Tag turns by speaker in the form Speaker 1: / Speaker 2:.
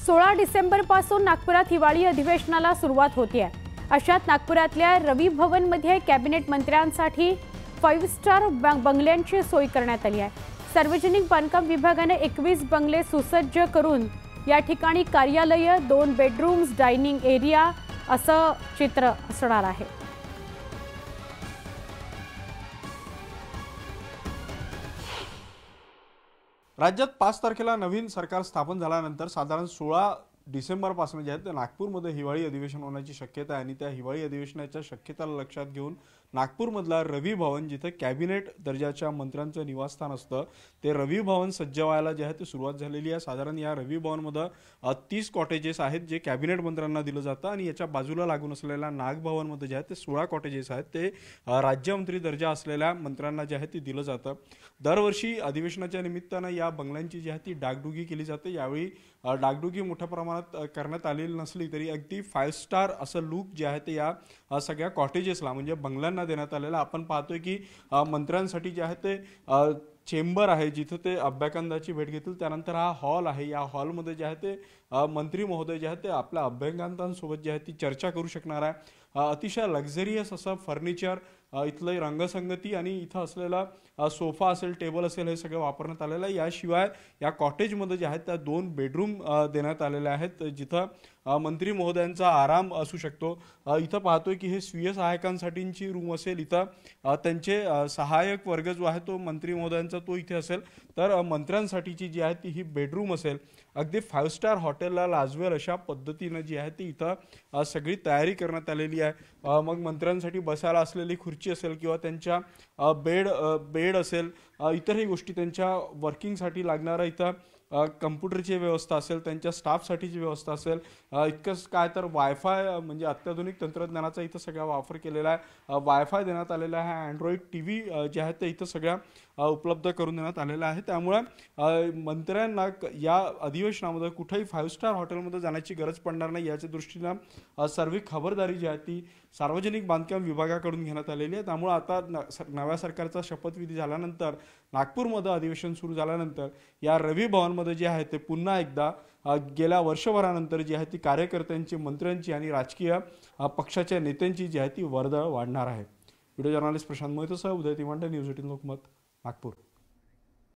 Speaker 1: 16 डिसेंबरपासून नागपुरात हिवाळी अधिवेशनाला सुरुवात होते आहे। अशात नागपुरातल्या रवी भवनमध्ये कॅबिनेट मंत्र्यांसाठी 5 स्टार बंगल्यांची सोय करण्यात आली आहे। सार्वजनिक बांधकाम विभागाने 21 बंगले सुसज्ज करून या ठिकाणी कार्यालय, 2 बेडरूम्स, डायनिंग एरिया असं चित्र असणार आहे।
Speaker 2: राज्यात 5 तारखेला नवीन सरकार स्थापन झाल्यानंतर साधारण 16 डिसेंबरपासून जे आहे ते नागपूरमध्ये हिवाळी अधिवेशन होण्याची शक्यता आहे आणि त्या हिवाळी अधिवेशनाच्या शक्यताला लक्षात घेऊन नागपूरमधला रवी भवन, जिथे कॅबिनेट दर्जाच्या मंत्र्यांचं निवासस्थान असतं, ते रवी भवन सज्ज व्हायला जे आहे ते सुरुवात झालेली आहे। साधारण या रवी भवनमध्ये 30 कॉटेजेस आहेत जे कॅबिनेट मंत्र्यांना दिलं जातं आणि याच्या बाजूला लागून असलेल्या नाग भवनमध्ये जे आहे ते 16 कॉटेजेस आहेत ते राज्यमंत्री दर्जा असलेल्या मंत्र्यांना जे आहे ते दिलं जातं। दरवर्षी अधिवेशनाच्या निमित्तानं या बंगल्यांची जी आहे ती डागडुगी केली जाते। यावेळी डागडुगी मोठ्या प्रमाणात करण्यात आलेली नसली तरी अगदी 5 स्टार असं लुक जे आहे ते या सगळ्या कॉटेजेसला म्हणजे बंगल्यांना देण्यात आलेला। आपण पाहतोय की मंत्र्यांसाठी जे आहे ते चेंबर आहे जिथे ते अभ्यंगकांची भेट घेतील। त्यानंतर हा हॉल आहे, या हॉलमध्ये जे आहे ते मंत्री महोदय जे आहे ते आपल्या अभ्यंगकांसोबत जे आहे ती चर्चा करू शकणार आहे। अतिशय लक्झरियस असं फर्निचर, इथलं रंगसंगती आणि इथं असलेला सोफा असेल, टेबल असेल, हे सगळं वापरण्यात आलेलं आहे। याशिवाय या कॉटेजमध्ये जे आहेत त्या 2 बेडरूम देण्यात आलेले आहेत जिथं मंत्री महोदयांचा आराम असू शकतो। इथं पाहतोय की हे स्वीय सहायकांसाठीची रूम असेल, इथं त्यांचे सहायक वर्ग जो आहे तो मंत्री महोदयांचा तो इथे असेल, तर मंत्र्यांसाठीची जी आहे ती ही बेडरूम असेल। अगदी 5 स्टार हॉटेलला लाजवेल अशा पद्धतीने जी आहे ती इथं सगळी तयारी करण्यात आलेली आहे। मग मंत्र्यांसाठी बसायला असलेली खुर्ची असेल किंवा त्यांच्या बेड असेल, इतरही गोष्टी त्यांच्या वर्किंगसाठी लागणारा इथं कम्प्युटरची व्यवस्था असेल, त्यांच्या स्टाफसाठीची व्यवस्था असेल, इतकंच काय तर वायफाय म्हणजे अत्याधुनिक तंत्रज्ञानाचा इथं सगळा वापर केलेला आहे। वायफाय देण्यात आलेला आहे, अँड्रॉइड टीव्ही जे आहेत ते इथं सगळ्या उपलब्ध करून देण्यात आलेला आहे। त्यामुळे मंत्र्यांना या अधिवेशनामध्ये कुठेही 5 स्टार हॉटेलमध्ये जाण्याची गरज पडणार नाही याच्या दृष्टीने सर्व खबरदारी जी आहे ती सार्वजनिक बांधकाम विभागाकडून घेण्यात आलेली आहे। त्यामुळे आता नव्या सरकारचा शपथविधी झाल्यानंतर नागपूरमध्ये अधिवेशन सुरू झाल्यानंतर या रवी भवनमध्ये जे आहे ते पुन्हा एकदा गेल्या वर्षभरानंतर जी आहे ती कार्यकर्त्यांची, मंत्र्यांची आणि राजकीय पक्षाच्या नेत्यांची जी आहे ती वर्दळ वाढणार आहे। व्हिडिओ जर्नलिस्ट प्रशांत मोहितेसह उदय तिवांडे, न्यूज 18 लोकमत, नागपूर।